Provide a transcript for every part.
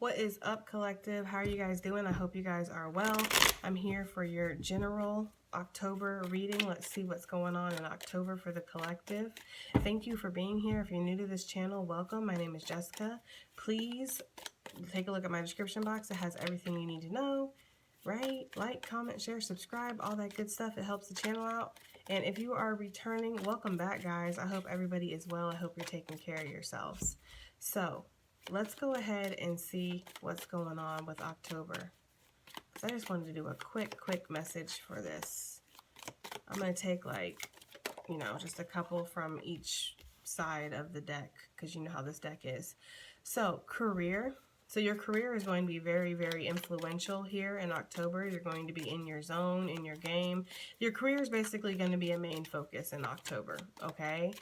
What is up, collective? How are you guys doing? I hope you guys are well. I'm here for your general October reading. Let's see what's going on in October for the collective. Thank you for being here. If you're new to this channel, welcome. My name is Jessica. Please take a look at my description box. It has everything you need to know. Right? Like, comment, share, subscribe, all that good stuff. It helps the channel out. And if you are returning, welcome back, guys. I hope everybody is well. I hope you're taking care of yourselves. So let's go ahead and see what's going on with October. I just wanted to do a quick message for this. I'm going to take just a couple from each side of the deck because you know how this deck is. So career. So your career is going to be very, very influential here in October. You're going to be in your zone, in your game. Your career is basically going to be a main focus in October, okay?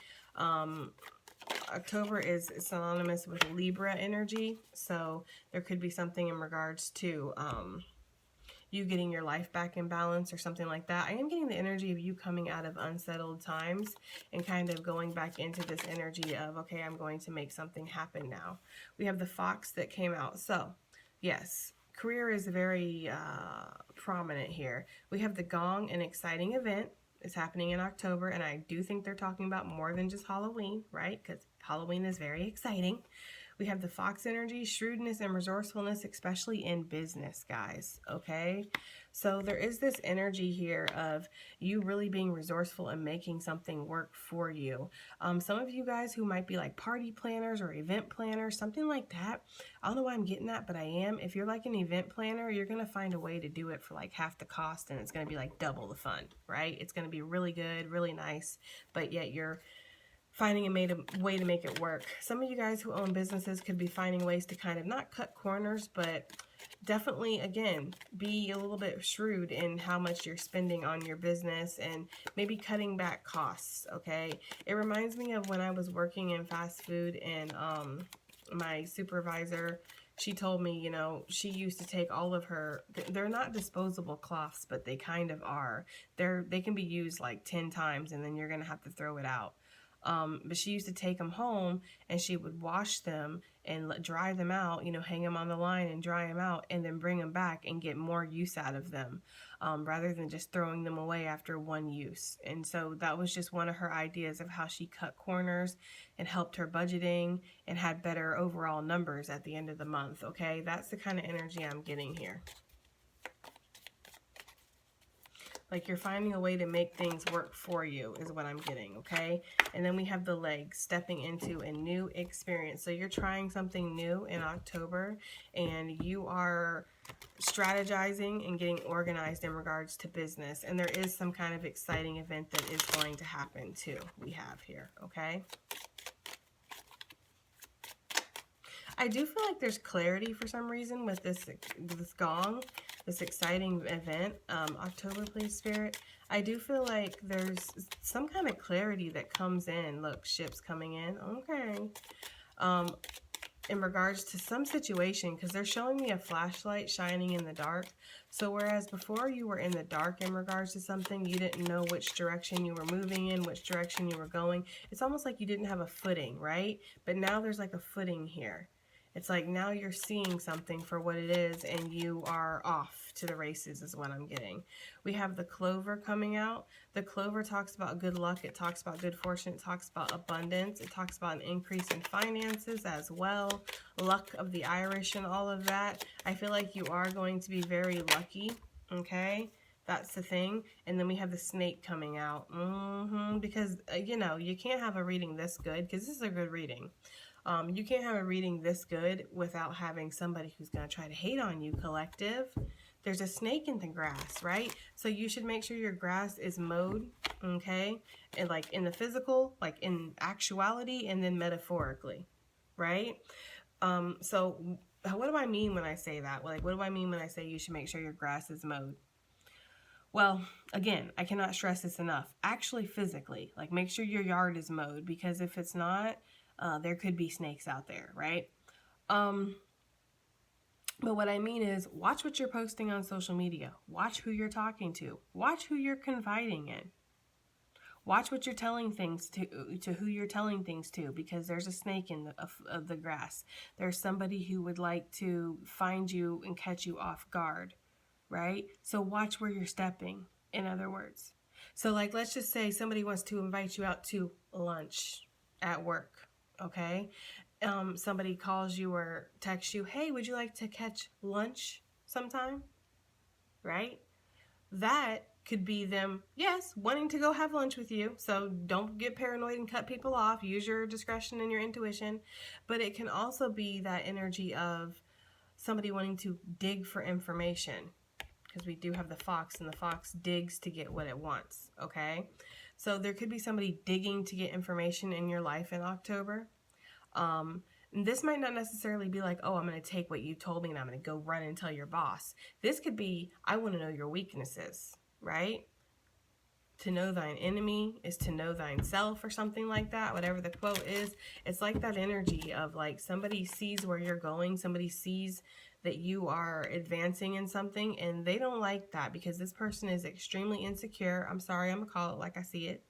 October is synonymous with Libra energy, so there could be something in regards to you getting your life back in balance or something like that. I am getting the energy of you coming out of unsettled times and kind of going back into this energy of, okay, I'm going to make something happen now. We have the fox that came out. So, yes, career is very prominent here. We have the gong, an exciting event. It's happening in October, and I do think they're talking about more than just Halloween, right? Because Halloween is very exciting. We have the fox energy, shrewdness, and resourcefulness, especially in business, guys, okay? So there is this energy here of you really being resourceful and making something work for you. Some of you guys who might be like party planners or event planners, something like that. I don't know why I'm getting that, but I am. If you're like an event planner, you're going to find a way to do it for like half the cost, and it's going to be like double the fun, right? It's going to be really good, really nice, but yet you're finding a way to make it work. Some of you guys who own businesses could be finding ways to kind of not cut corners, but definitely, again, be a little bit shrewd in how much you're spending on your business and maybe cutting back costs, okay? It reminds me of when I was working in fast food, and my supervisor, she told me, she used to take all of her, they're not disposable cloths, but they kind of are. They can be used like 10 times, and then you're going to have to throw it out. But she used to take them home, and she would wash them and dry them out, hang them on the line and dry them out, and then bring them back and get more use out of them, rather than just throwing them away after one use. And so that was just one of her ideas of how she cut corners and helped her budgeting and had better overall numbers at the end of the month, okay? That's the kind of energy I'm getting here. Like you're finding a way to make things work for you is what I'm getting, okay? And then we have the legs, stepping into a new experience. So you're trying something new in October, and you are strategizing and getting organized in regards to business. And there is some kind of exciting event that is going to happen too, we have here, okay? I do feel like there's clarity for some reason with this gong, this exciting event. October, please, Spirit. I do feel like there's some kind of clarity that comes in. Look, ships coming in. Okay. In regards to some situation, because they're showing me a flashlight shining in the dark. So whereas before you were in the dark in regards to something, you didn't know which direction you were moving in, which direction you were going. It's almost like you didn't have a footing, right? But now there's like a footing here. It's like now you're seeing something for what it is, and you are off to the races is what I'm getting. We have the clover coming out. The clover talks about good luck. It talks about good fortune. It talks about abundance. It talks about an increase in finances as well. Luck of the Irish and all of that. I feel like you are going to be very lucky, okay? That's the thing. And then we have the snake coming out. Because, you can't have a reading this good, because this is a good reading. You can't have a reading this good without having somebody who's going to try to hate on you, collective. There's a snake in the grass, right? So you should make sure your grass is mowed, okay? And like in the physical, like in actuality, and then metaphorically, right? So what do I mean when I say that? Like, what do I mean when I say you should make sure your grass is mowed? Well, again, I cannot stress this enough. Actually, physically, like make sure your yard is mowed, because if it's not, there could be snakes out there, right? But what I mean is, watch what you're posting on social media. Watch who you're talking to. Watch who you're confiding in. Watch what you're telling things to who you're telling things to, because there's a snake in of the grass. There's somebody who would like to find you and catch you off guard, right? So watch where you're stepping, in other words. So like, let's just say somebody wants to invite you out to lunch at work, okay? Somebody calls you or texts you, hey, would you like to catch lunch sometime, right? That could be them, yes, wanting to go have lunch with you. So don't get paranoid and cut people off. Use your discretion and your intuition. But it can also be that energy of somebody wanting to dig for information, because we do have the fox, and the fox digs to get what it wants, okay? So there could be somebody digging to get information in your life in October. This might not necessarily be like, oh, I'm going to take what you told me and I'm going to go run and tell your boss. This could be, I want to know your weaknesses, right? To know thine enemy is to know thyself, or something like that, whatever the quote is. It's like that energy of like, somebody sees where you're going, somebody sees that you are advancing in something, and they don't like that because this person is extremely insecure. I'm sorry, I'm going to call it like I see it.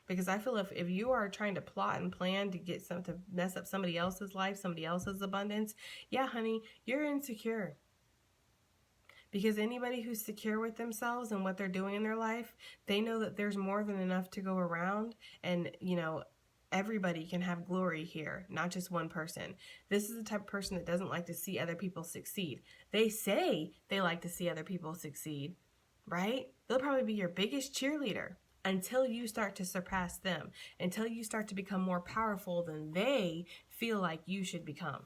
Because I feel if you are trying to plot and plan to get to mess up somebody else's life, somebody else's abundance, yeah, honey, you're insecure. Because anybody who's secure with themselves and what they're doing in their life, they know that there's more than enough to go around, and everybody can have glory here, not just one person. This is the type of person that doesn't like to see other people succeed. They say they like to see other people succeed, right? They'll probably be your biggest cheerleader until you start to surpass them, until you start to become more powerful than they feel like you should become.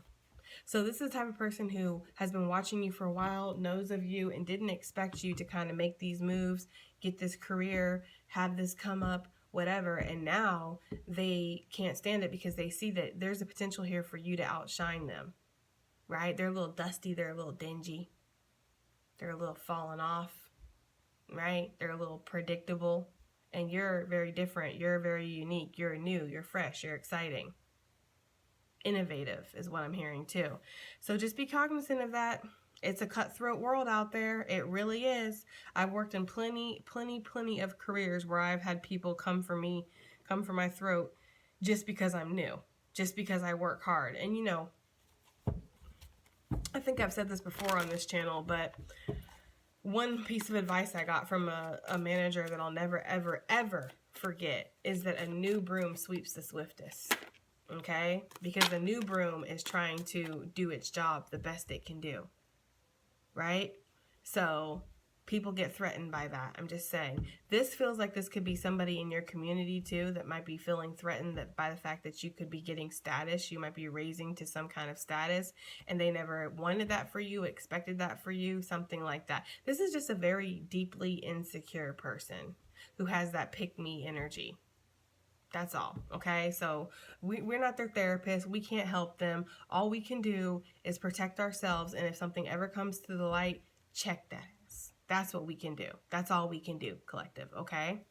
So this is the type of person who has been watching you for a while, knows of you, and didn't expect you to kind of make these moves, get this career, have this come up, whatever. And now they can't stand it because they see that there's a potential here for you to outshine them, right? They're a little dusty. They're a little dingy. They're a little fallen off, right? They're a little predictable. And you're very different. You're very unique. You're new. You're fresh. You're exciting. Innovative is what I'm hearing too. So just be cognizant of that. It's a cutthroat world out there. It really is. I've worked in plenty of careers where I've had people come for me, come for my throat, just because I'm new, just because I work hard. And I think I've said this before on this channel, but one piece of advice I got from a manager that I'll never, ever, ever forget is that a new broom sweeps the swiftest, okay? Because a new broom is trying to do its job the best it can do, right? So people get threatened by that. I'm just saying. This feels like this could be somebody in your community too that might be feeling threatened that by the fact that you could be getting status, you might be raising to some kind of status, and they never wanted that for you, expected that for you, something like that. This is just a very deeply insecure person who has that pick-me energy. That's all, okay? So we're not their therapist. We can't help them. All we can do is protect ourselves, and if something ever comes to the light, check that. That's what we can do. That's all we can do, collective, okay?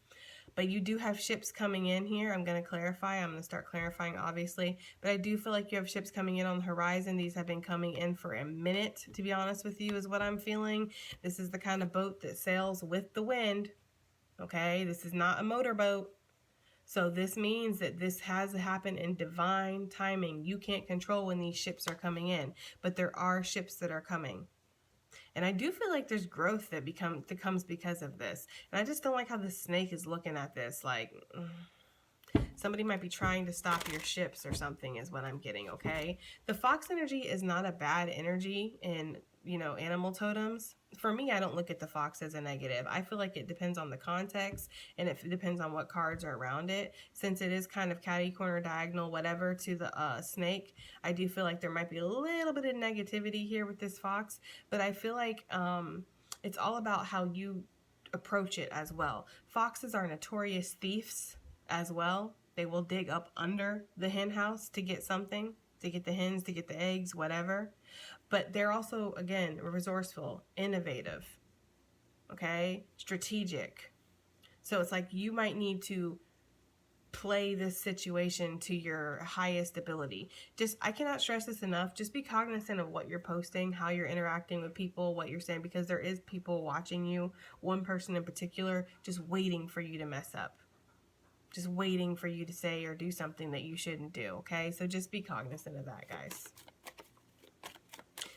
But you do have ships coming in here. I'm going to clarify. I'm going to start clarifying, obviously. But I do feel like you have ships coming in on the horizon. These have been coming in for a minute, to be honest with you, is what I'm feeling. This is the kind of boat that sails with the wind, okay? This is not a motorboat. So this means that this has happened in divine timing. You can't control when these ships are coming in, but there are ships that are coming. And I do feel like there's growth that comes because of this. And I just don't like how the snake is looking at this. Like, somebody might be trying to stop your ships or something is what I'm getting, okay? The fox energy is not a bad energy in, animal totems. For me, I don't look at the fox as a negative. I feel like it depends on the context, and it depends on what cards are around it. Since it is kind of catty corner, diagonal, whatever, to the snake, I do feel like there might be a little bit of negativity here with this fox, but I feel like it's all about how you approach it as well. Foxes are notorious thieves as well. They will dig up under the hen house to get something, to get the hens, to get the eggs, whatever. But they're also, again, resourceful, innovative, okay, strategic. So it's like you might need to play this situation to your highest ability. I cannot stress this enough. Just be cognizant of what you're posting, how you're interacting with people, what you're saying, because there is people watching you, one person in particular, just waiting for you to mess up. Just waiting for you to say or do something that you shouldn't do, okay? So just be cognizant of that, guys.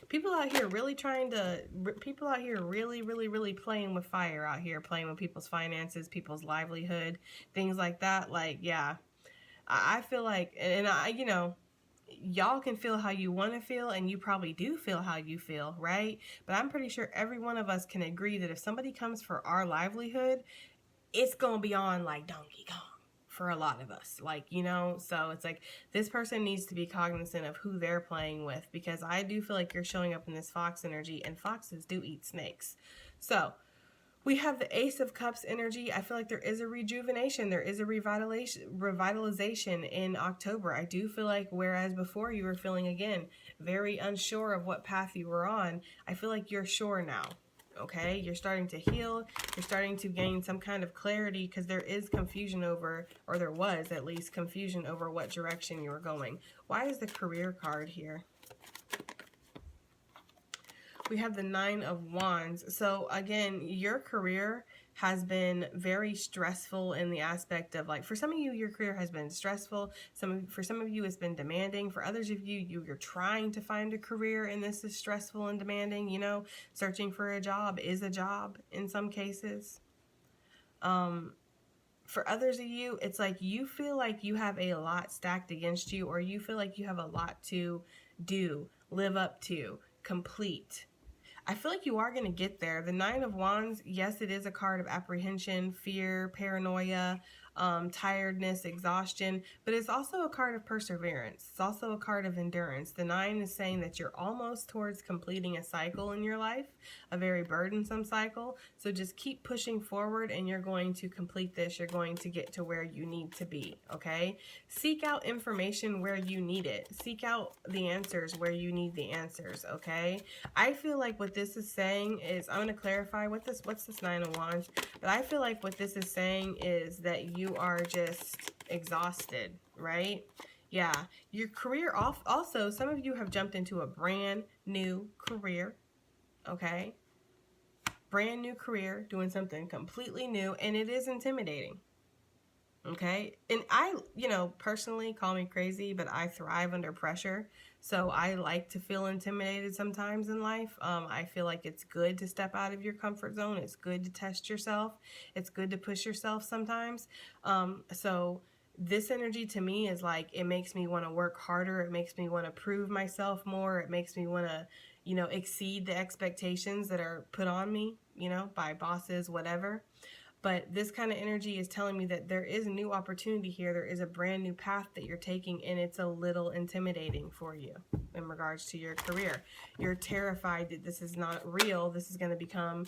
People out here really really playing with fire out here, playing with people's finances, people's livelihood, things like that. Like, yeah, I feel like, and you know, y'all can feel how you want to feel, and you probably do feel how you feel, right? But I'm pretty sure every one of us can agree that if somebody comes for our livelihood, it's going to be on like Donkey Kong. For a lot of us, like, you know, so it's like this person needs to be cognizant of who they're playing with, because I do feel like you're showing up in this fox energy, and foxes do eat snakes. So we have the Ace of Cups energy. I feel like there is a rejuvenation, there is a revitalization in October. I do feel like, whereas before you were feeling, again, very unsure of what path you were on, I feel like you're sure now. Okay, you're starting to heal, you're starting to gain some kind of clarity, because there is confusion over, or there was at least confusion over what direction you were going. Why is the career card here? We have the Nine of Wands. So again, your career has been very stressful in the aspect of, like, for some of you, your career has been stressful. For some of you, it's been demanding. For others of you, you're trying to find a career, and this is stressful and demanding. You know, searching for a job is a job in some cases. For others of you, it's like you feel like you have a lot stacked against you, or you feel like you have a lot to do, live up to, complete. I feel like you are going to get there. The Nine of Wands, yes, it is a card of apprehension, fear, paranoia, tiredness, exhaustion, but it's also a card of perseverance. It's also a card of endurance. The Nine is saying that you're almost towards completing a cycle in your life, a very burdensome cycle. So just keep pushing forward, and you're going to complete this. You're going to get to where you need to be, okay? Seek out information where you need it. Seek out the answers where you need the answers, okay? I feel like what this is saying is, I'm going to clarify what's this Nine of Wands, but I feel like what this is saying is that you are just exhausted, right? Yeah, your career also, some of you have jumped into a brand new career, okay? Brand new career, doing something completely new, and it is intimidating. Okay, and I, you know, personally, call me crazy, but I thrive under pressure. So I like to feel intimidated sometimes in life. I feel like it's good to step out of your comfort zone. It's good to test yourself. It's good to push yourself sometimes. So this energy to me is like, it makes me want to work harder. It makes me want to prove myself more. It makes me want to, you know, exceed the expectations that are put on me, you know, by bosses, whatever. But this kind of energy is telling me that there is a new opportunity here. There is a brand new path that you're taking, and it's a little intimidating for you in regards to your career. You're terrified that this is not real. This is going to become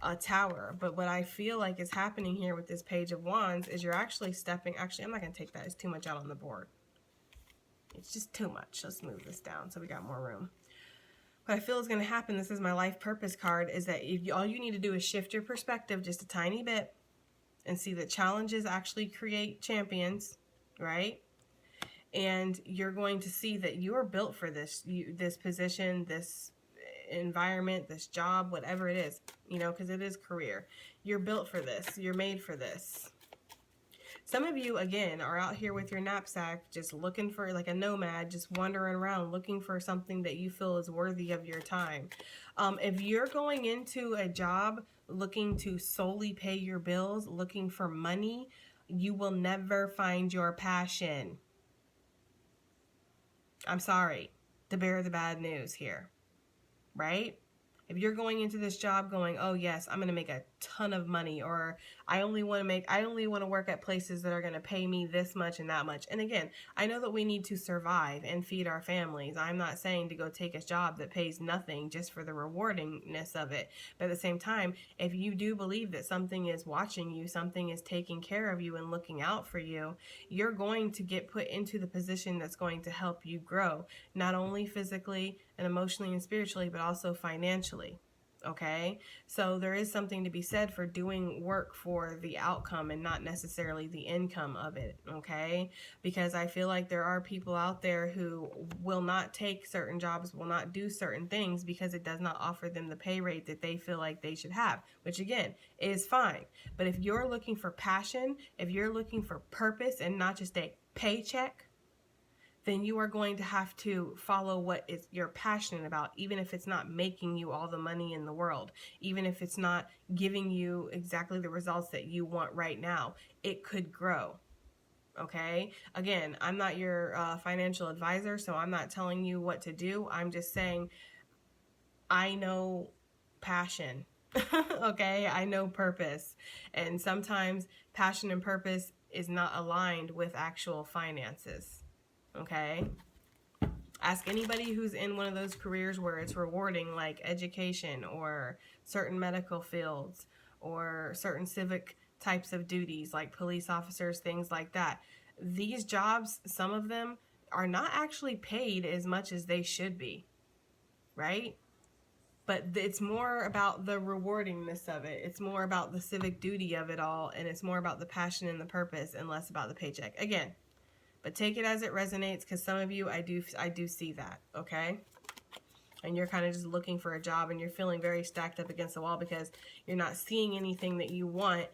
a tower. But what I feel like is happening here with this Page of Wands is you're actually actually, I'm not going to take that. It's too much out on the board. It's just too much. Let's move this down so we got more room. What I feel is going to happen, this is my life purpose card, is that all you need to do is shift your perspective just a tiny bit and see that challenges actually create champions, right? And you're going to see that you are built for this, this position, this environment, this job, whatever it is, you know, because it is career. You're built for this. You're made for this. Some of you, again, are out here with your knapsack just looking for, like a nomad, just wandering around looking for something that you feel is worthy of your time. If you're going into a job looking to solely pay your bills, looking for money, you will never find your passion. I'm sorry to bear the bad news here, right? If you're going into this job going, oh yes, I'm going to make a ton of money, or I only want to work at places that are going to pay me this much and that much. And again, I know that we need to survive and feed our families. I'm not saying to go take a job that pays nothing just for the rewardingness of it. But at the same time, if you do believe that something is watching you, something is taking care of you and looking out for you, you're going to get put into the position that's going to help you grow, not only physically and emotionally and spiritually, but also financially. Okay, so there is something to be said for doing work for the outcome and not necessarily the income of it. Okay, because I feel like there are people out there who will not take certain jobs, will not do certain things because it does not offer them the pay rate that they feel like they should have, which again is fine. But if you're looking for passion, if you're looking for purpose and not just a paycheck, then you are going to have to follow what is you're passionate about, even if it's not making you all the money in the world, even if it's not giving you exactly the results that you want right now. It could grow. Okay, again, I'm not your financial advisor, so I'm not telling you what to do. I'm just saying I know passion. Okay, I know purpose, and sometimes passion and purpose is not aligned with actual finances. Okay, ask anybody who's in one of those careers where it's rewarding, like education or certain medical fields or certain civic types of duties like police officers, things like that. These jobs, some of them are not actually paid as much as they should be, right? But it's more about the rewardingness of it. It's more about the civic duty of it all, and it's more about the passion and the purpose and less about the paycheck. Again, but take it as it resonates, because some of you, I do see that, okay? And you're kind of just looking for a job and you're feeling very stacked up against the wall because you're not seeing anything that you want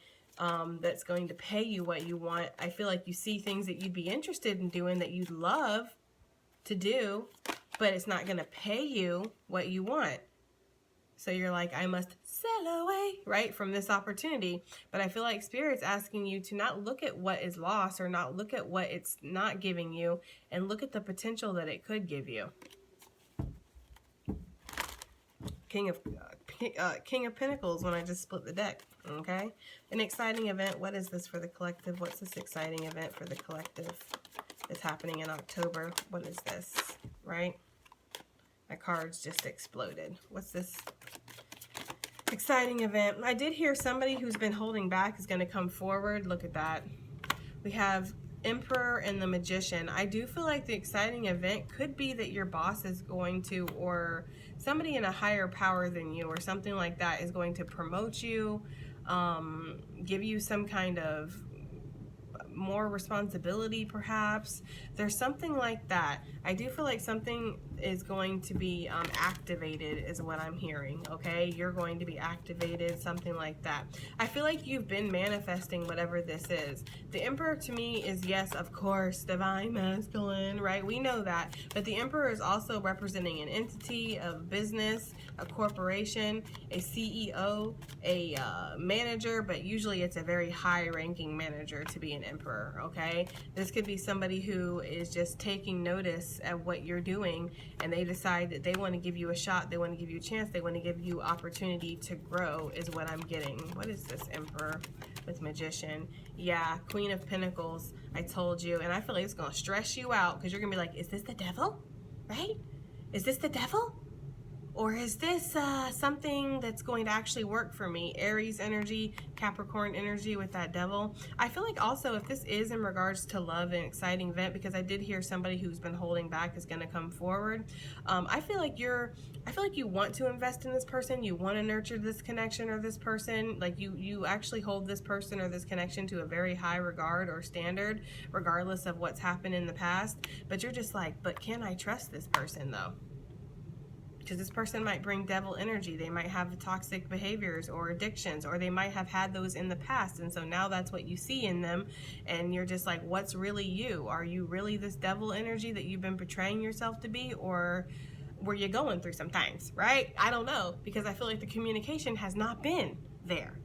that's going to pay you what you want. I feel like you see things that you'd be interested in doing that you'd love to do, but it's not going to pay you what you want. So you're like, I must sell away, right, from this opportunity. But I feel like Spirit's asking you to not look at what is lost or not look at what it's not giving you, and look at the potential that it could give you. King of Pentacles when I just split the deck, okay? An exciting event. What is this for the collective? What's this exciting event for the collective that's happening in October? What is this, right? My cards just exploded. What's this exciting event? I did hear somebody who's been holding back is going to come forward. Look at that. We have Emperor and the Magician. I do feel like the exciting event could be that your boss is going to, or somebody in a higher power than you or something like that is going to promote you, give you some kind of more responsibility perhaps. There's something like that. I do feel like something is going to be activated is what I'm hearing, okay? You're going to be activated, something like that. I feel like you've been manifesting whatever this is. The Emperor to me is, yes, of course, divine masculine, right? We know that. But the Emperor is also representing an entity, of business, a corporation, a CEO, a manager, but usually it's a very high-ranking manager to be an Emperor, okay? This could be somebody who is just taking notice of what you're doing, and they decide that they want to give you a shot, they want to give you a chance, they want to give you opportunity to grow, is what I'm getting. What is this Emperor with Magician? Yeah, Queen of Pentacles, I told you, and I feel like it's going to stress you out, because you're going to be like, is this the devil, right? Is this the devil? Or is this something that's going to actually work for me? Aries energy, Capricorn energy with that devil. I feel like also if this is in regards to love and exciting event, because I did hear somebody who's been holding back is going to come forward. I feel like you want to invest in this person. You want to nurture this connection or this person. Like you actually hold this person or this connection to a very high regard or standard, regardless of what's happened in the past. But you're just like, but can I trust this person though? Because this person might bring devil energy. They might have toxic behaviors or addictions, or they might have had those in the past. And so now that's what you see in them. And you're just like, what's really you? Are you really this devil energy that you've been portraying yourself to be? Or were you going through some things, right? I don't know, because I feel like the communication has not been there.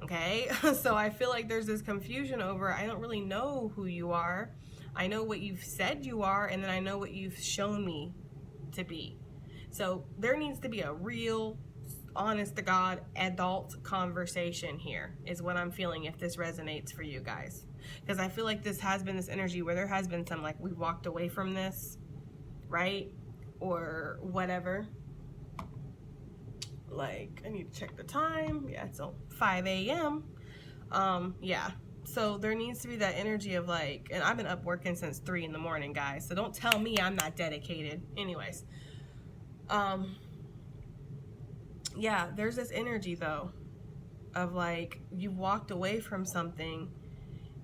Okay, so I feel like there's this confusion over, I don't really know who you are. I know what you've said you are, and then I know what you've shown me to be. So there needs to be a real, honest to God, adult conversation here is what I'm feeling if this resonates for you guys. Because I feel like this has been this energy where there has been some like, we walked away from this, right? Or whatever. Like, I need to check the time. Yeah, it's 5 a.m. Yeah. So there needs to be that energy of like, and I've been up working since 3 in the morning, guys. So don't tell me I'm not dedicated. Anyways. Yeah, there's this energy though of like you walked away from something,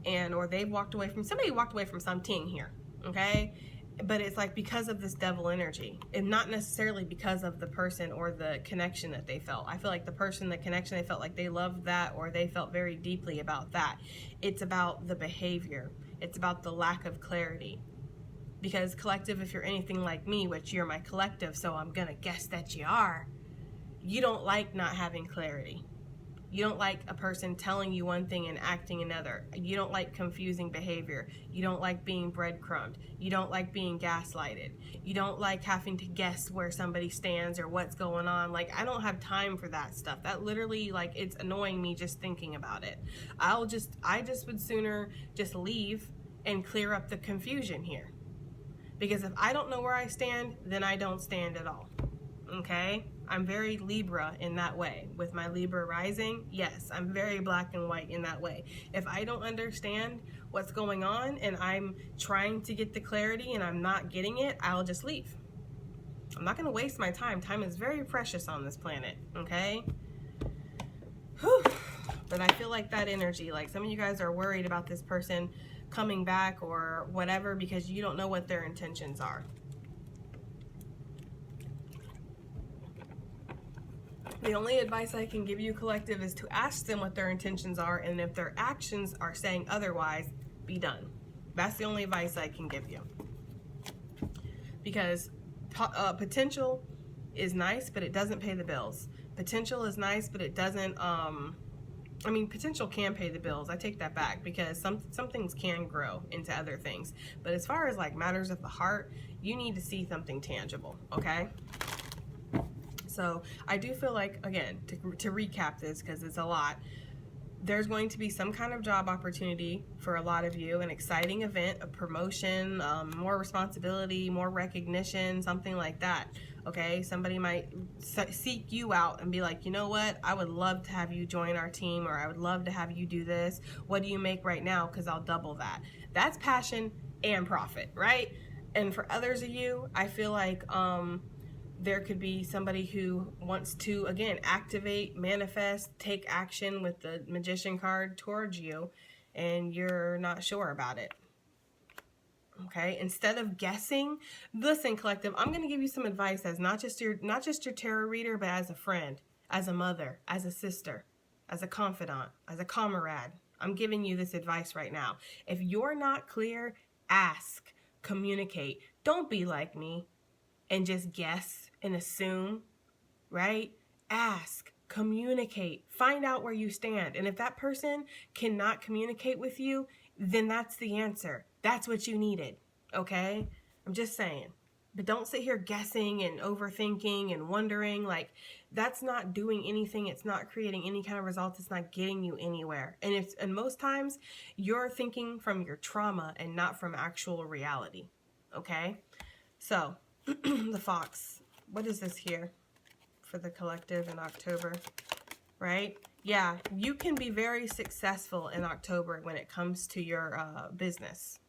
and or they walked away from somebody, walked away from something here, okay? But it's like because of this devil energy, and not necessarily because of the person or the connection that they felt. I feel like the person, the connection, they felt like they loved that, or they felt very deeply about that. It's about the behavior. It's about the lack of clarity. Because collective, if you're anything like me, which you're my collective, so I'm gonna guess that you are, you don't like not having clarity. You don't like a person telling you one thing and acting another. You don't like confusing behavior. You don't like being breadcrumbed. You don't like being gaslighted. You don't like having to guess where somebody stands or what's going on. Like, I don't have time for that stuff. That literally, like, it's annoying me just thinking about it. I just would sooner just leave and clear up the confusion here. Because if I don't know where I stand, then I don't stand at all. Okay? I'm very Libra in that way. With my Libra rising, yes, I'm very black and white in that way. If I don't understand what's going on and I'm trying to get the clarity and I'm not getting it, I'll just leave. I'm not going to waste my time. Time is very precious on this planet, okay? Whew. But I feel like that energy, like some of you guys are worried about this person coming back or whatever because you don't know what their intentions are. The only advice I can give you, collective, is to ask them what their intentions are, and if their actions are saying otherwise, be done. That's the only advice I can give you. Because potential is nice, but it doesn't pay the bills. Potential is nice, but it doesn't, potential can pay the bills. I take that back because some things can grow into other things. But as far as like matters of the heart, you need to see something tangible, okay? So I do feel like, again, to recap this, because it's a lot, there's going to be some kind of job opportunity for a lot of you, an exciting event, a promotion, more responsibility, more recognition, something like that, okay? Somebody might seek you out and be like, you know what, I would love to have you join our team, or I would love to have you do this. What do you make right now? Because I'll double that. That's passion and profit, right? And for others of you, I feel like there could be somebody who wants to, again, activate, manifest, take action with the Magician card towards you, and you're not sure about it. Okay, instead of guessing, listen, collective, I'm going to give you some advice as not just your tarot reader, but as a friend, as a mother, as a sister, as a confidant, as a comrade. I'm giving you this advice right now. If you're not clear, ask, communicate. Don't be like me and just guess and assume, right? Ask, communicate, find out where you stand. And if that person cannot communicate with you, then that's the answer. That's what you needed, okay? I'm just saying. But don't sit here guessing and overthinking and wondering. Like, that's not doing anything. It's not creating any kind of results. It's not getting you anywhere. And most times, you're thinking from your trauma and not from actual reality, okay? So, the Fox. What is this here for the collective in October, right? Yeah, you can be very successful in October when it comes to your business,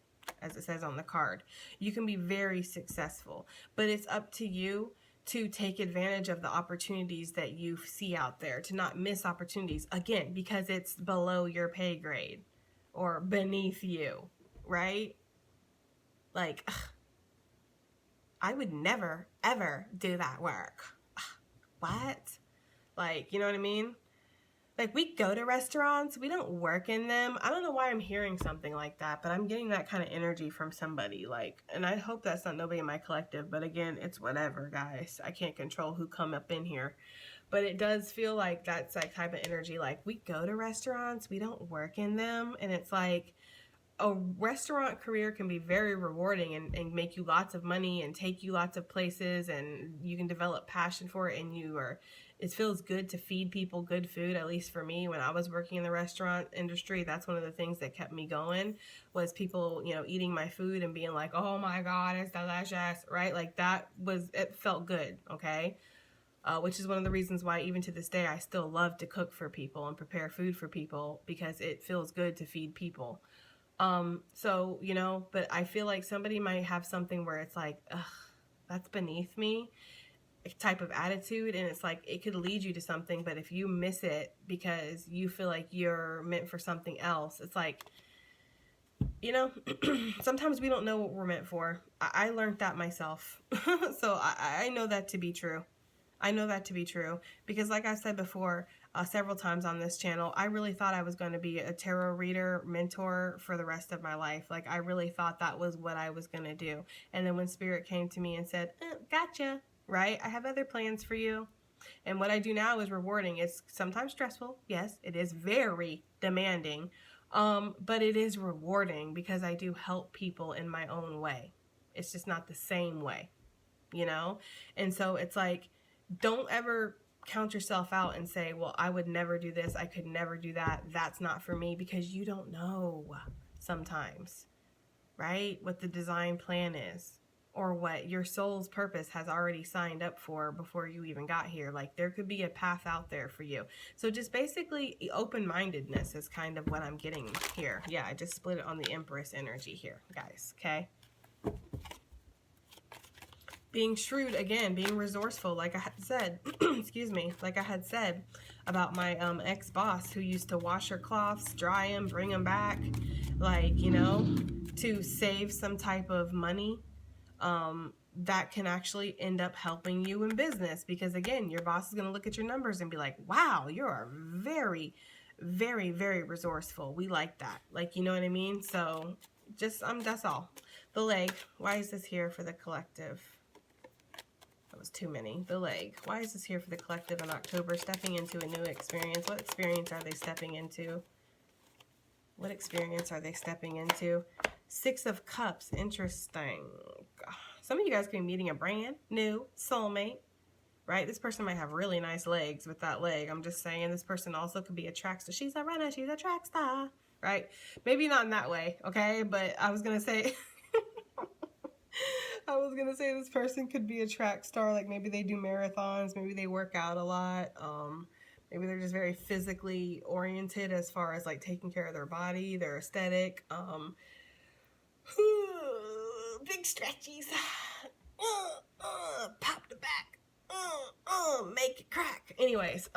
as it says on the card. You can be very successful, but it's up to you to take advantage of the opportunities that you see out there, to not miss opportunities, again, because it's below your pay grade or beneath you, right? Like, ugh, I would never, ever do that work. What? Like, you know what I mean? Like, we go to restaurants, we don't work in them. I don't know why I'm hearing something like that, but I'm getting that kind of energy from somebody. Like, and I hope that's not nobody in my collective, but again, it's whatever, guys. I can't control who come up in here. But it does feel like that's like type of energy. Like, we go to restaurants, we don't work in them, and it's like, a restaurant career can be very rewarding and make you lots of money and take you lots of places, and you can develop passion for it, and it feels good to feed people good food. At least for me, when I was working in the restaurant industry, that's one of the things that kept me going, was people, eating my food and being like, oh my God, it's delicious, right? Like, it felt good, okay? Which is one of the reasons why even to this day, I still love to cook for people and prepare food for people, because it feels good to feed people. But I feel like somebody might have something where it's like, ugh, that's beneath me. type of attitude, and it's like it could lead you to something, but if you miss it because you feel like you're meant for something else, it's like, you know, sometimes we don't know what we're meant for. I learned that myself. So I know that to be true. I know that to be true because, like I said before, several times on this channel, I really thought I was going to be a tarot reader, mentor for the rest of my life. Like, I really thought that was what I was going to do. And then when Spirit came to me and said, gotcha, right? I have other plans for you. And what I do now is rewarding. It's sometimes stressful. Yes, it is very demanding. But it is rewarding because I do help people in my own way. It's just not the same way, you know? And so it's like, don't ever count yourself out and say, well, I would never do this. I could never do that. That's not for me, because you don't know sometimes, right? What the design plan is, or what your soul's purpose has already signed up for before you even got here. Like, there could be a path out there for you. So just basically open-mindedness is kind of what I'm getting here. Yeah, I just split it on the Empress energy here, guys, okay? Being shrewd, again, being resourceful, like I had said, excuse me, like I had said about my ex-boss who used to wash her cloths, dry them, bring them back, like, you know, to save some type of money. That can actually end up helping you in business, because again, your boss is going to look at your numbers and be like, wow, you're very, very, very resourceful. We like that. Like, you know what I mean? So just, that's all. The leg. Why is this here for the collective? That was too many. The leg. Why is this here for the collective in October? Stepping into a new experience. What experience are they stepping into? What experience are they stepping into? Six of Cups. Interesting. Some of you guys could be meeting a brand new soulmate, right? This person might have really nice legs with that leg. I'm just saying, this person also could be a track star. She's a runner. She's a track star, right? Maybe not in that way, okay? But I was going to say... I was going to say this person could be a track star. Like, maybe they do marathons. Maybe they work out a lot. Maybe they're just very physically oriented as far as, like, taking care of their body, their aesthetic. Big stretchies. Pop the back. Make it crack. Anyways,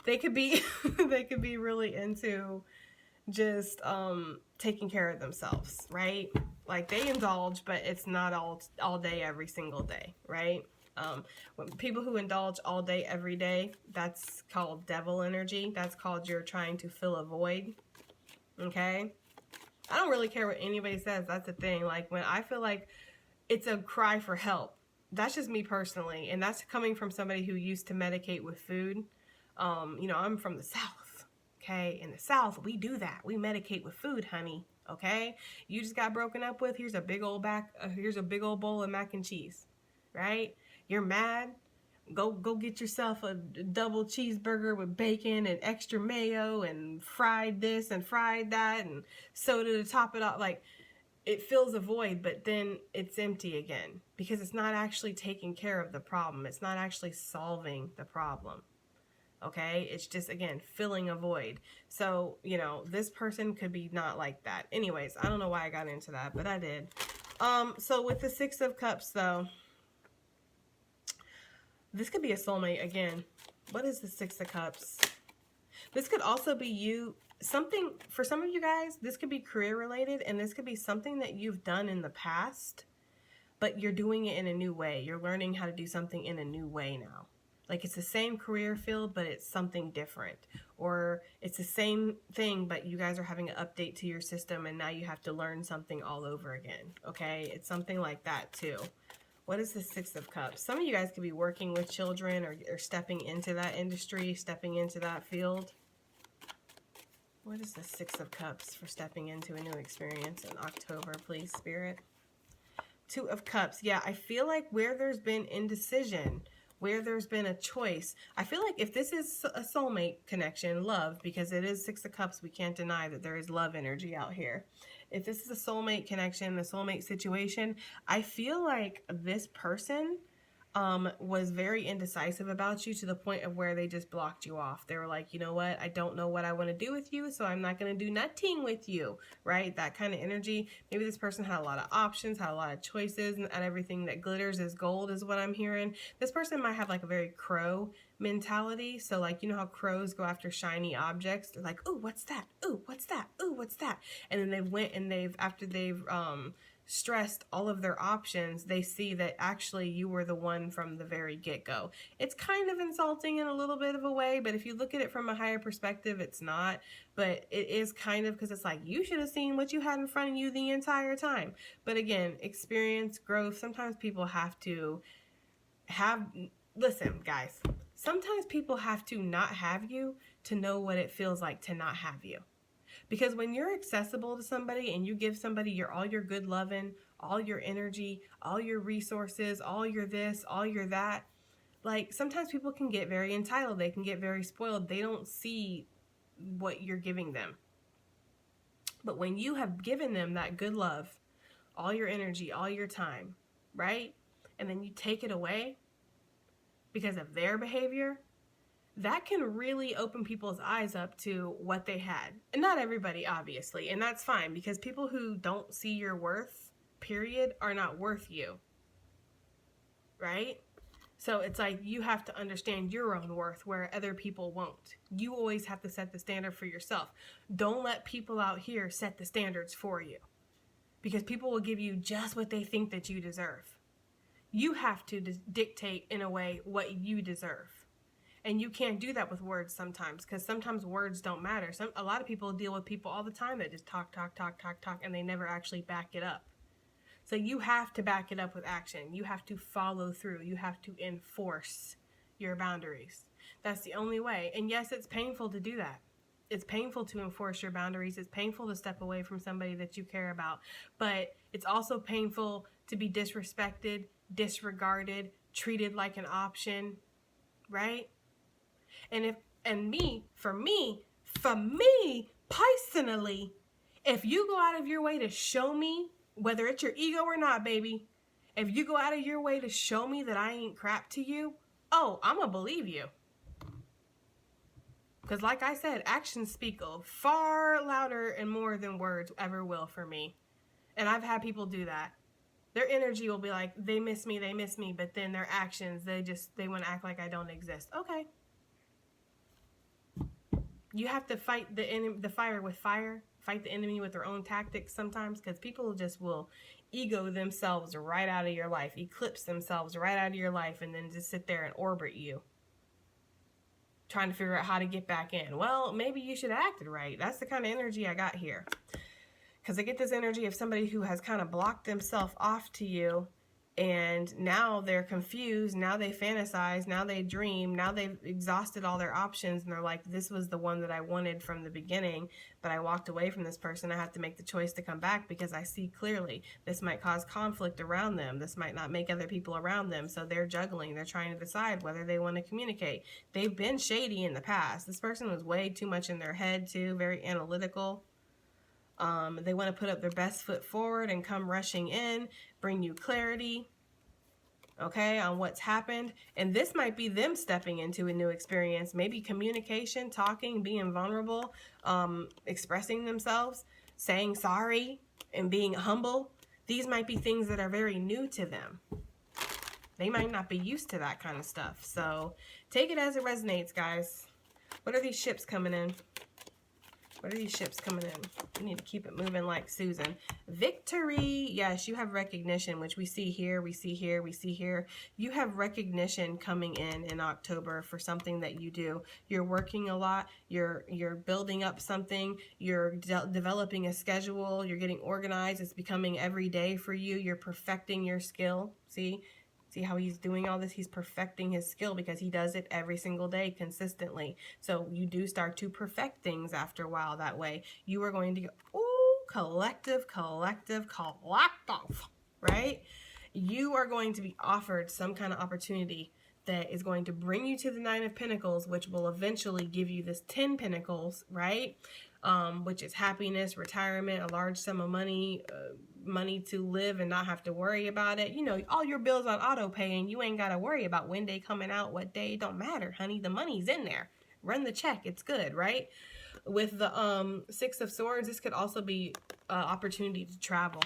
they could be, they could be really into just taking care of themselves, right? Like, they indulge, but it's not all day every single day, right? When people who indulge all day every day, that's called devil energy. That's called you're trying to fill a void. Okay? I don't really care what anybody says. That's the thing. Like, when I feel like it's a cry for help, that's just me personally, and that's coming from somebody who used to medicate with food. You know, I'm from the South. Okay, in the South, we do that. We medicate with food, honey. Okay, you just got broken up with. Here's a big old bowl of mac and cheese, right? You're mad. Go get yourself a double cheeseburger with bacon and extra mayo and fried this and fried that and soda to top it off. Like, it fills a void, but then it's empty again because it's not actually taking care of the problem. It's not actually solving the problem. Okay, it's just, again, filling a void. So, you know, this person could be not like that. Anyways, I don't know why I got into that, but I did. So with the Six of Cups, though, this could be a soulmate again. What is the Six of Cups? This could also be you, something, for some of you guys, this could be career related, and this could be something that you've done in the past, but you're doing it in a new way. You're learning how to do something in a new way now. Like, it's the same career field, but it's something different. Or it's the same thing, but you guys are having an update to your system, and now you have to learn something all over again. Okay? It's something like that, too. What is the Six of Cups? Some of you guys could be working with children or stepping into that industry, stepping into that field. What is the Six of Cups for stepping into a new experience in October, please, Spirit? Two of Cups. Yeah, I feel like where there's been indecision, where there's been a choice. I feel like if this is a soulmate connection, love, because it is Six of Cups, we can't deny that there is love energy out here. If this is a soulmate connection, a soulmate situation, I feel like this person was very indecisive about you to the point of where they just blocked you off. They were like, you know what? I don't know what I want to do with you, so I'm not going to do nothing with you, right? That kind of energy. Maybe this person had a lot of options, had a lot of choices, and everything that glitters is gold is what I'm hearing. This person might have like a very crow mentality. So like, you know how crows go after shiny objects? They're like, ooh, what's that? Ooh, what's that? Ooh, what's that? And then they went and after they've stressed all of their options, they see that actually you were the one from the very get-go. It's kind of insulting in a little bit of a way, but if you look at it from a higher perspective, it's not. But it is kind of, because it's like, you should have seen what you had in front of you the entire time. But again, experience, growth, sometimes people have to listen, guys, sometimes people have to not have you to know what it feels like to not have you. Because when you're accessible to somebody and you give somebody all your good loving, all your energy, all your resources, all your this, all your that, like sometimes people can get very entitled. They can get very spoiled. They don't see what you're giving them. But when you have given them that good love, all your energy, all your time, right? And then you take it away because of their behavior, that can really open people's eyes up to what they had. And not everybody, obviously. And that's fine, because people who don't see your worth, period, are not worth you. Right? So it's like you have to understand your own worth where other people won't. You always have to set the standard for yourself. Don't let people out here set the standards for you, because people will give you just what they think that you deserve. You have to dictate in a way what you deserve. And you can't do that with words sometimes, because sometimes words don't matter. A lot of people deal with people all the time that just talk, and they never actually back it up. So you have to back it up with action. You have to follow through. You have to enforce your boundaries. That's the only way. And yes, it's painful to do that. It's painful to enforce your boundaries. It's painful to step away from somebody that you care about. But it's also painful to be disrespected, disregarded, treated like an option, right? For me personally, if you go out of your way to show me, whether it's your ego or not, baby, if you go out of your way to show me that I ain't crap to you, oh, I'm gonna believe you. Because like I said, actions speak far louder and more than words ever will for me. And I've had people do that. Their energy will be like, they miss me, but then their actions, they want to act like I don't exist. Okay. You have to fight the fire with fire, fight the enemy with their own tactics sometimes, because people just will ego themselves right out of your life, eclipse themselves right out of your life, and then just sit there and orbit you, trying to figure out how to get back in. Well, maybe you should have acted right. That's the kind of energy I got here. Because I get this energy of somebody who has kind of blocked themselves off to you, and now they're confused, now they fantasize, now they dream, now they've exhausted all their options, and they're like, this was the one that I wanted from the beginning, but I walked away from this person. I have to make the choice to come back because I see clearly this might cause conflict around them. This might not make other people around them, so they're juggling. They're trying to decide whether they want to communicate. They've been shady in the past. This person was way too much in their head too, very analytical. They want to put up their best foot forward and come rushing in, bring you clarity, okay, on what's happened. And this might be them stepping into a new experience, maybe communication, talking, being vulnerable, expressing themselves, saying sorry, and being humble. These might be things that are very new to them. They might not be used to that kind of stuff. So take it as it resonates, guys. What are these ships coming in? What are these ships coming in? We need to keep it moving like Susan. Victory. Yes, you have recognition, which we see here, we see here, we see here. You have recognition coming in October for something that you do. You're working a lot. You're building up something. You're developing a schedule. You're getting organized. It's becoming every day for you. You're perfecting your skill. See how he's doing all this? He's perfecting his skill because he does it every single day consistently. So you do start to perfect things after a while that way. You are going to go, ooh, collective, right? You are going to be offered some kind of opportunity that is going to bring you to the 9 of Pentacles, which will eventually give you this 10 Pentacles, right? Which is happiness, retirement, a large sum of money, money to live and not have to worry about it. You know, all your bills on auto pay and you ain't got to worry about when they coming out, what day. It don't matter, honey. The money's in there. Run the check. It's good, right? With the Six of Swords, this could also be an opportunity to travel.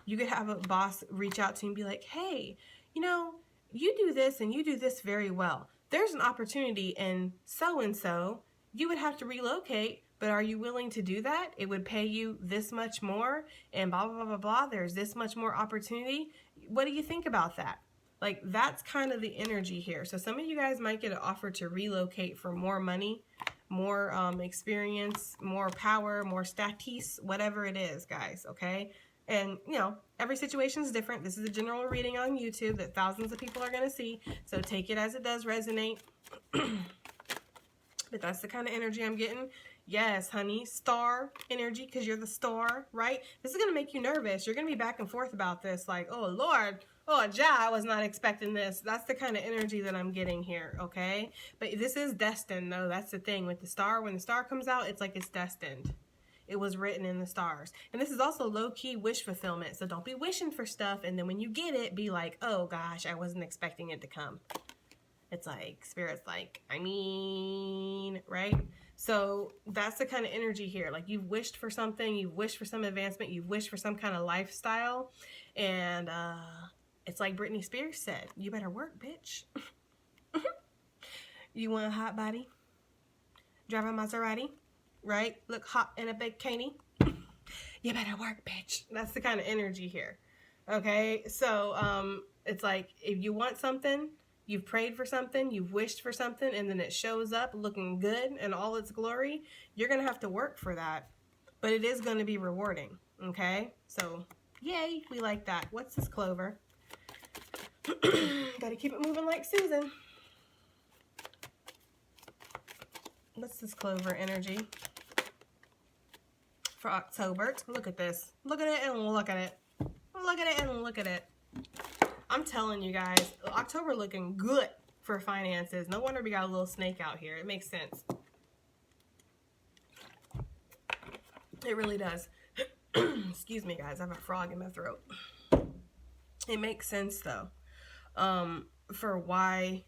You could have a boss reach out to you and be like, hey, you know, you do this and you do this very well. There's an opportunity in so-and-so. You would have to relocate, but are you willing to do that? It would pay you this much more and blah, blah, blah, blah, blah. There's this much more opportunity. What do you think about that? Like, that's kind of the energy here. So some of you guys might get an offer to relocate for more money, more experience, more power, more status, whatever it is, guys, okay? And, you know, every situation is different. This is a general reading on YouTube that thousands of people are going to see. So take it as it does resonate. But that's the kind of energy I'm getting. Yes, honey, star energy, because you're the star, right? This is going to make you nervous. You're going to be back and forth about this, like, oh, Lord, oh, ja, I was not expecting this. That's the kind of energy that I'm getting here, okay? But this is destined, though. That's the thing. With the star, when the star comes out, it's like it's destined. It was written in the stars. And this is also low-key wish fulfillment. So don't be wishing for stuff, and then when you get it, be like, oh, gosh, I wasn't expecting it to come. It's like, Spirit's like, I mean, right? So that's the kind of energy here. Like, you've wished for something, you've wished for some advancement, you've wished for some kind of lifestyle. And it's like Britney Spears said, you better work, bitch. You want a hot body? Drive a Maserati, right? Look hot in a bikini. You better work, bitch. That's the kind of energy here. Okay, so it's like, if you want something, you've prayed for something, you've wished for something, and then it shows up looking good in all its glory, you're going to have to work for that. But it is going to be rewarding, okay? So, yay, we like that. What's this clover? Got to keep it moving like Susan. What's this clover energy for October? Look at this. Look at it and look at it. Look at it and look at it. I'm telling you guys, October looking good for finances. No wonder we got a little snake out here. It makes sense. It really does. Excuse me, guys. I have a frog in my throat. It makes sense, though, for why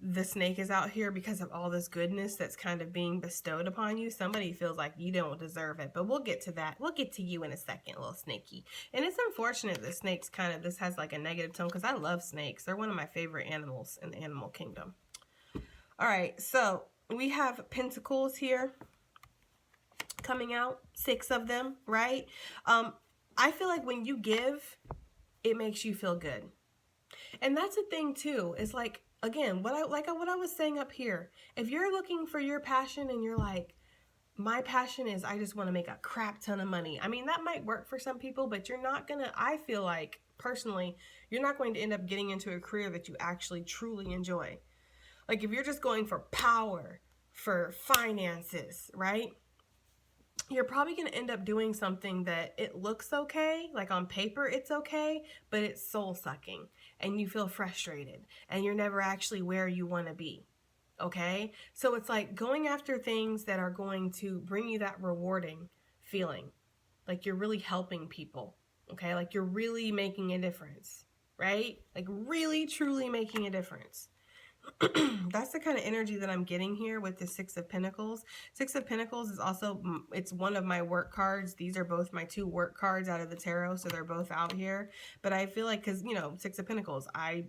the snake is out here, because of all this goodness that's kind of being bestowed upon you. Somebody feels like you don't deserve it, but we'll get to that. We'll get to you in a second, little snaky. And it's unfortunate that snakes kind of, this has like a negative tone, because I love snakes. They're one of my favorite animals in the animal kingdom. All right, so we have pentacles here coming out, 6 of them, right? I feel like when you give, it makes you feel good. And that's the thing too, is like, again, what I was saying up here, if you're looking for your passion and you're like, my passion is I just want to make a crap ton of money. I mean, that might work for some people, but you're not going to, I feel like, personally, you're not going to end up getting into a career that you actually truly enjoy. Like, if you're just going for power, for finances, right? You're probably going to end up doing something that it looks okay, like on paper it's okay, but it's soul sucking and you feel frustrated and you're never actually where you want to be. Okay? So it's like going after things that are going to bring you that rewarding feeling, like you're really helping people. Okay? Like you're really making a difference, right? Like really, truly making a difference. That's the kind of energy that I'm getting here with the 6 of Pentacles. 6 of Pentacles is also, it's one of my work cards. These are both my 2 work cards out of the tarot, so they're both out here. But I feel like, because, you know, 6 of Pentacles, I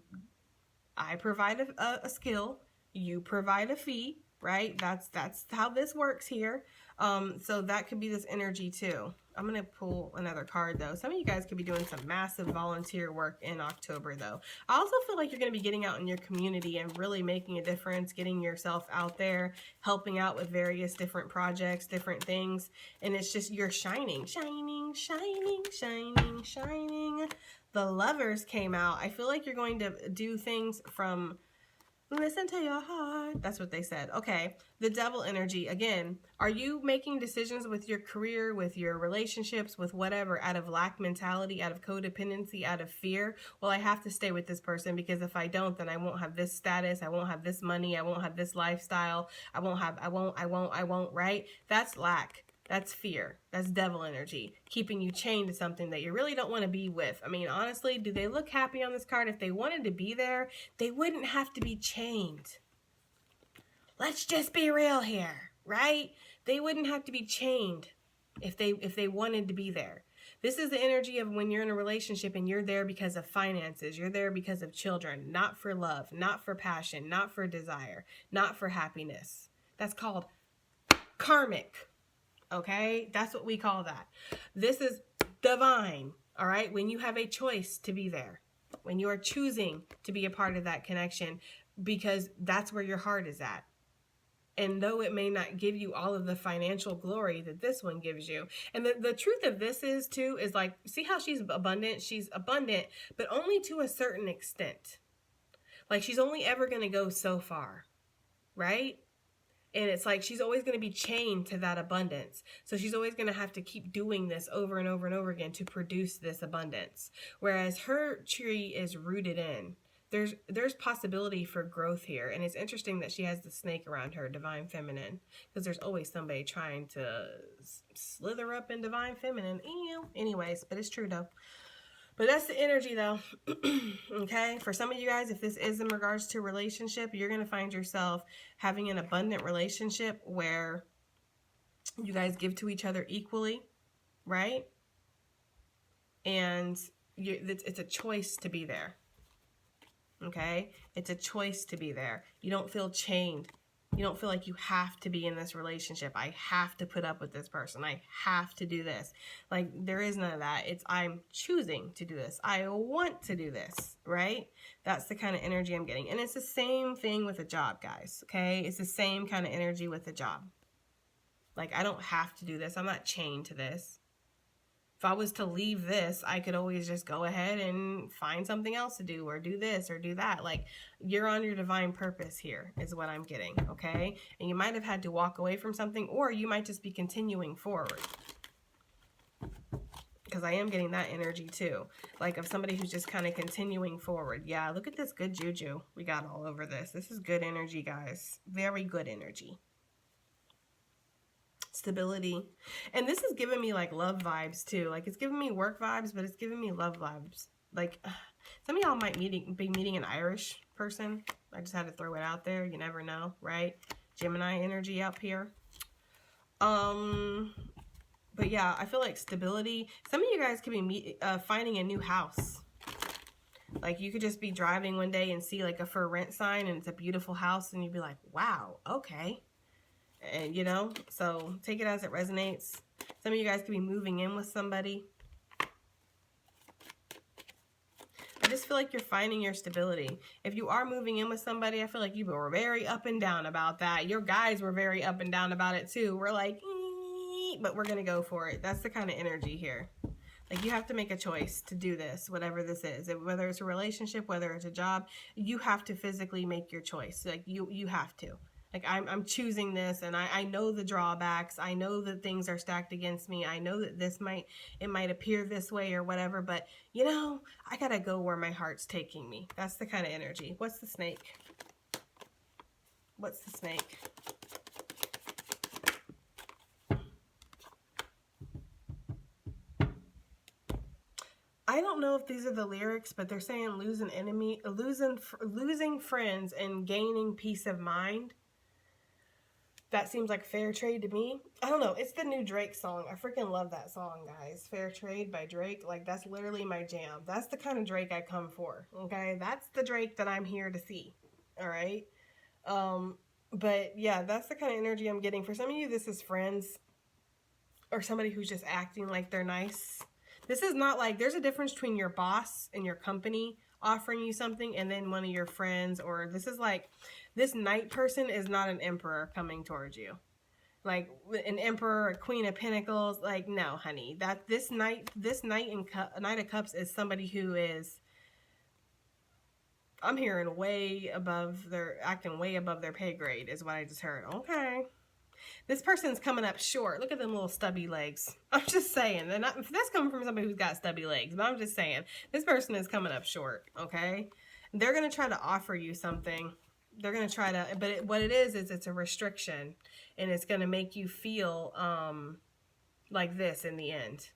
provide a skill, you provide a fee, right? That's how this works here. So that could be this energy too. I'm going to pull another card though. Some of you guys could be doing some massive volunteer work in October though. I also feel like you're going to be getting out in your community and really making a difference, getting yourself out there, helping out with various different projects, different things. And it's just, you're shining, shining, shining, shining, shining. The Lovers came out. I feel like you're going to do things from listen to your heart. That's what they said. Okay. The Devil energy. Again, are you making decisions with your career, with your relationships, with whatever, out of lack mentality, out of codependency, out of fear? Well, I have to stay with this person because if I don't, then I won't have this status. I won't have this money. I won't have this lifestyle. I won't, right? That's lack. That's fear. That's devil energy, keeping you chained to something that you really don't want to be with. I mean, honestly, do they look happy on this card? If they wanted to be there, they wouldn't have to be chained. Let's just be real here, right? They wouldn't have to be chained if they wanted to be there. This is the energy of when you're in a relationship and you're there because of finances. You're there because of children, not for love, not for passion, not for desire, not for happiness. That's called karmic. Okay, that's what we call that. This is divine, all right? When you have a choice to be there, when you are choosing to be a part of that connection, because that's where your heart is at. And though it may not give you all of the financial glory that this one gives you. And the truth of this is too, is like, see how she's abundant? She's abundant, but only to a certain extent. Like she's only ever going to go so far, right? And it's like she's always going to be chained to that abundance. So she's always going to have to keep doing this over and over and over again to produce this abundance. Whereas her tree is rooted in. There's possibility for growth here. And it's interesting that she has the snake around her, divine feminine. Because there's always somebody trying to slither up in divine feminine. Anyways, but it's true though. But that's the energy though. Okay, for some of you guys, if this is in regards to a relationship, you're going to find yourself having an abundant relationship where you guys give to each other equally, right? And it's a choice to be there. Okay, it's a choice to be there. You don't feel chained. You don't feel like you have to be in this relationship. I have to put up with this person. I have to do this. Like, there is none of that. It's I'm choosing to do this. I want to do this, right? That's the kind of energy I'm getting. And it's the same thing with a job, guys, okay? It's the same kind of energy with a job. Like, I don't have to do this. I'm not chained to this. If I was to leave this, I could always just go ahead and find something else to do or do this or do that. Like, you're on your divine purpose here is what I'm getting, okay? And you might have had to walk away from something, or you might just be continuing forward. Because I am getting that energy too. Like of somebody who's just kind of continuing forward. Yeah, look at this good juju we got all over this. This is good energy, guys. Very good energy. Stability. And this is giving me like love vibes too. Like it's giving me work vibes, but it's giving me love vibes. Like some of y'all might be meeting an Irish person. I just had to throw it out there. You never know, right? Gemini energy up here. But yeah, I feel like stability. Some of you guys could be finding a new house. Like you could just be driving one day and see like a for rent sign and it's a beautiful house and you'd be like, wow, okay. And you know, so take it as it resonates. Some of you guys could be moving in with somebody. I just feel like you're finding your stability. If you are moving in with somebody, I feel like you were very up and down about that. Your guys were very up and down about it too. We're like, but we're going to go for it. That's the kind of energy here. Like you have to make a choice to do this, whatever this is. Whether it's a relationship, whether it's a job, you have to physically make your choice. Like you have to. Like I'm choosing this, and I know the drawbacks. I know that things are stacked against me. I know that it might appear this way or whatever, but you know, I gotta go where my heart's taking me. That's the kind of energy. What's the snake? What's the snake? I don't know if these are the lyrics, but they're saying losing friends and gaining peace of mind. That seems like fair trade to me. I don't know. It's the new Drake song. I freaking love that song, guys. Fair Trade by Drake. Like, that's literally my jam. That's the kind of Drake I come for, okay? That's the Drake that I'm here to see, all right? But, yeah, that's the kind of energy I'm getting. For some of you, this is friends or somebody who's just acting like they're nice. This is not like, there's a difference between your boss and your company offering you something and then one of your friends, or this is like, this knight person is not an emperor coming towards you. Like an emperor, a queen of pentacles, like no, honey. That this knight of cups is somebody who is, I'm hearing acting way above their pay grade is what I just heard. Okay. This person's coming up short. Look at them little stubby legs. I'm just saying. That's coming from somebody who's got stubby legs. But I'm just saying. This person is coming up short, okay? They're going to try to offer you something. They're going to try to... But what it is it's a restriction. And it's going to make you feel like this in the end.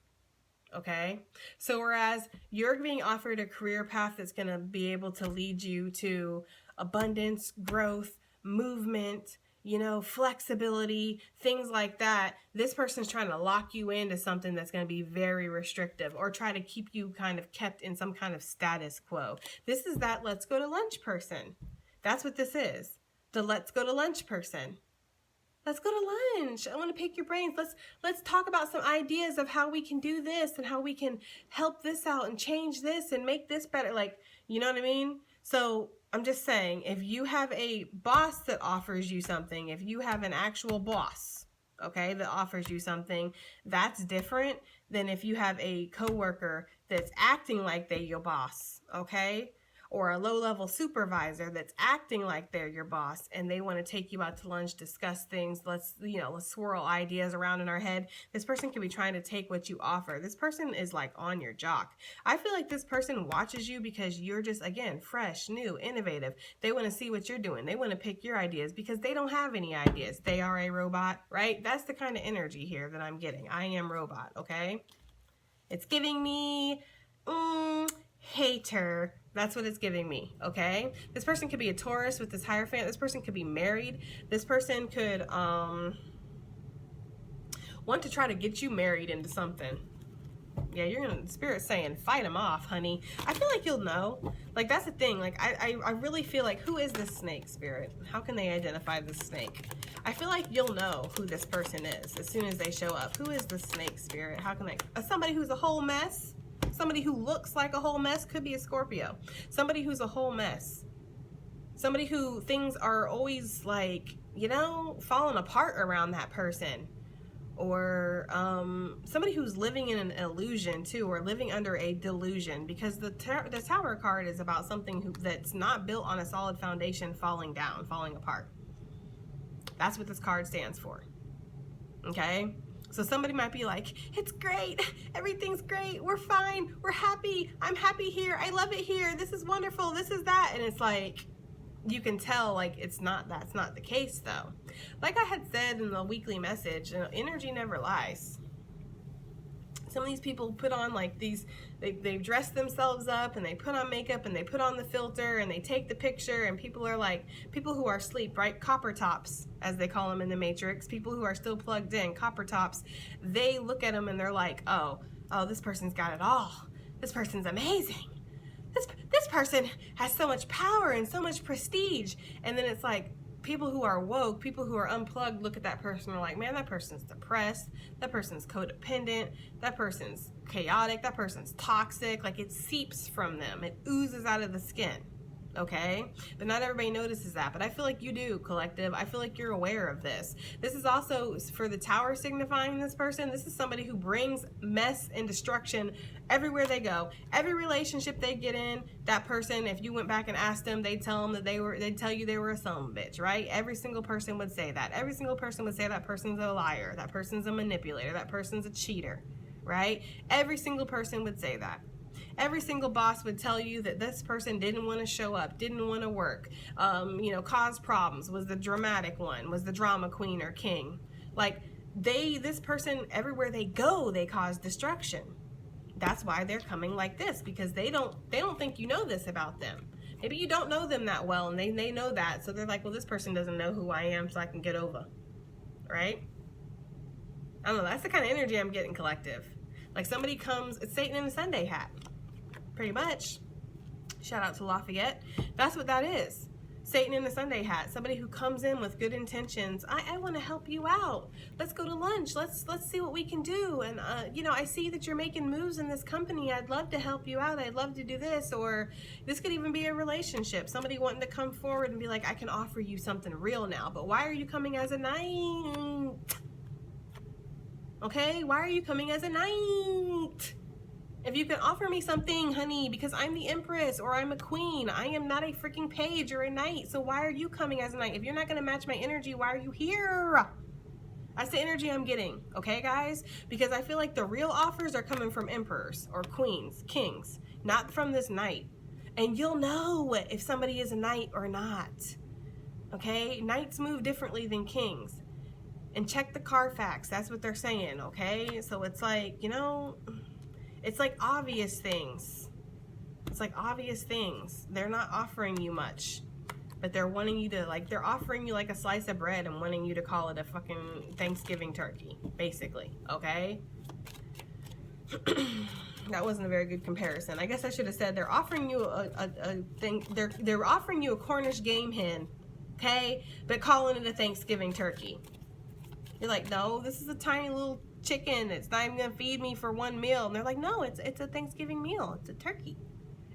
Okay? So whereas you're being offered a career path that's going to be able to lead you to abundance, growth, movement, you know, flexibility, things like that, this person's trying to lock you into something that's going to be very restrictive, or try to keep you kind of kept in some kind of status quo. This is that let's go to lunch person. That's what this is. The let's go to lunch person. Let's go to lunch. I want to pick your brains. Let's talk about some ideas of how we can do this and how we can help this out and change this and make this better. Like, you know what I mean? So I'm just saying, if you have a boss that offers you something, if you have an actual boss, okay, that offers you something, that's different than if you have a coworker that's acting like they're your boss, okay? Or a low-level supervisor that's acting like they're your boss and they want to take you out to lunch, discuss things, let's swirl ideas around in our head. This person could be trying to take what you offer. This person is like on your jock. I feel like this person watches you because you're just, again, fresh, new, innovative. They want to see what you're doing. They want to pick your ideas because they don't have any ideas. They are a robot, right? That's the kind of energy here that I'm getting. I am robot, okay? It's giving me, hater. That's what it's giving me, okay? This person could be a Taurus with this Hierophant. This person could be married. This person could want to try to get you married into something. Yeah, you're gonna, Spirit's saying, fight them off, honey. I feel like you'll know. Like, that's the thing. Like, I really feel like, who is this snake, Spirit? How can they identify this snake? I feel like you'll know who this person is as soon as they show up. Who is the snake, Spirit? How can they? Somebody who's a whole mess? Somebody who looks like a whole mess, could be a Scorpio. Somebody who's a whole mess. Somebody who things are always like, you know, falling apart around that person. Or somebody who's living in an illusion too, or living under a delusion, because the Tower card is about something that's not built on a solid foundation, falling down, falling apart. That's what this card stands for. Okay? So somebody might be like, it's great, everything's great, we're fine, we're happy, I'm happy here, I love it here, this is wonderful, this is that. And it's like, you can tell, like, that's not the case though. Like I had said in the weekly message, you know, energy never lies. Some of these people put on like these, they dress themselves up and they put on makeup and they put on the filter and they take the picture, and people are like, people who are asleep, right? Copper tops, as they call them in the Matrix, people who are still plugged in, copper tops, they look at them and they're like, oh, this person's got it all. This person's amazing. This person has so much power and so much prestige. And then it's like, people who are woke, people who are unplugged, look at that person and are like, man, that person's depressed, that person's codependent, that person's chaotic, that person's toxic. Like, it seeps from them, it oozes out of the skin. Okay, but not everybody notices that, but I feel like you do, collective. I feel like you're aware of this. This is also for the Tower signifying this person. This is somebody who brings mess and destruction everywhere they go. Every relationship they get in, that person, if you went back and asked them, they'd tell them that they'd tell you they were a son of a bitch, right? Every single person would say that. Every single person would say that person's a liar, that person's a manipulator, that person's a cheater, right? Every single person would say that. Every single boss would tell you that this person didn't want to show up, didn't want to work, caused problems, was the dramatic one, was the drama queen or king. Like, this person, everywhere they go, they cause destruction. That's why they're coming like this, because they don't think you know this about them. Maybe you don't know them that well, and they know that, so they're like, well, this person doesn't know who I am, so I can get over, right? I don't know, that's the kind of energy I'm getting, collective. Like, somebody comes, it's Satan in a Sunday hat. Pretty much. Shout out to Lafayette. That's what that is. Satan in a Sunday hat. Somebody who comes in with good intentions. I want to help you out. Let's go to lunch. Let's see what we can do. And I see that you're making moves in this company. I'd love to help you out. I'd love to do this. Or this could even be a relationship. Somebody wanting to come forward and be like, I can offer you something real now. But why are you coming as a knight? Okay? Why are you coming as a knight? If you can offer me something, honey, because I'm the empress or I'm a queen. I am not a freaking page or a knight. So why are you coming as a knight? If you're not going to match my energy, why are you here? That's the energy I'm getting. Okay, guys? Because I feel like the real offers are coming from emperors or queens, kings, not from this knight. And you'll know if somebody is a knight or not. Okay? Knights move differently than kings. And check the Carfax. That's what they're saying, okay? So it's like, you know, it's like obvious things. It's like obvious things. They're not offering you much. But they're wanting you to, like, they're offering you like a slice of bread and wanting you to call it a fucking Thanksgiving turkey, basically, okay? That wasn't a very good comparison. I guess I should have said they're offering you a thing, they're offering you a Cornish game hen, okay? But calling it a Thanksgiving turkey. You're like, no, this is a tiny little chicken. It's not even gonna feed me for one meal. And they're like, no, it's a Thanksgiving meal. It's a turkey.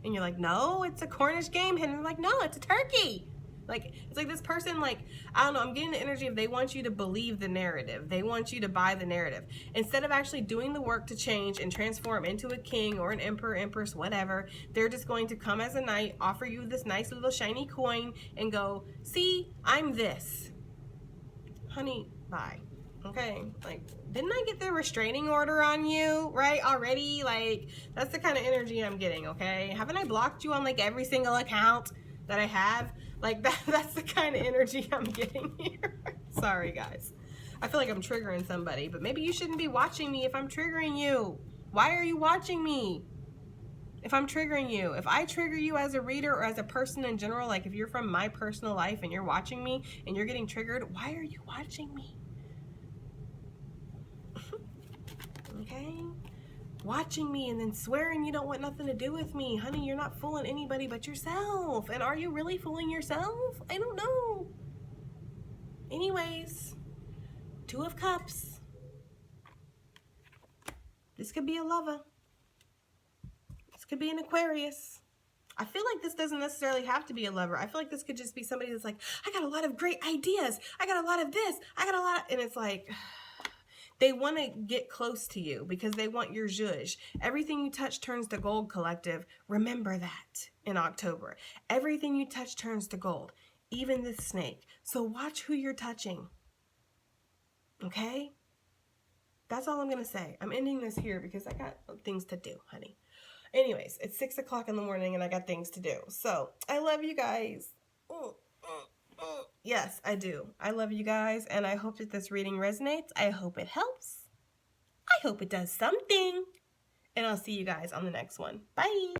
And you're like, no, it's a Cornish game hen. And they're like, no, it's a turkey. Like, it's like this person, like, I don't know, I'm getting the energy of they want you to believe the narrative. They want you to buy the narrative. Instead of actually doing the work to change and transform into a king or an emperor, empress, whatever, they're just going to come as a knight, offer you this nice little shiny coin, and go, see, I'm this. Honey, bye. Okay, like, didn't I get the restraining order on you, right, already? Like, that's the kind of energy I'm getting, okay? Haven't I blocked you on, like, every single account that I have? Like, that's the kind of energy I'm getting here. Sorry, guys. I feel like I'm triggering somebody, but maybe you shouldn't be watching me if I'm triggering you. Why are you watching me if I'm triggering you? If I trigger you as a reader or as a person in general, like if you're from my personal life and you're watching me and you're getting triggered, why are you watching me? Okay? Watching me and then swearing you don't want nothing to do with me. Honey, you're not fooling anybody but yourself. And are you really fooling yourself? I don't know. Anyways, Two of Cups. This could be a lover. This could be an Aquarius. I feel like this doesn't necessarily have to be a lover. I feel like this could just be somebody that's like, I got a lot of great ideas. I got a lot of this. I got a lot of... And it's like... They want to get close to you because they want your zhuzh. Everything you touch turns to gold, collective. Remember that in October. Everything you touch turns to gold, even this snake. So watch who you're touching. Okay? That's all I'm going to say. I'm ending this here because I got things to do, honey. Anyways, it's 6 o'clock in the morning and I got things to do. So I love you guys. Yes, I do. I love you guys, and I hope that this reading resonates. I hope it helps. I hope it does something. And I'll see you guys on the next one. Bye.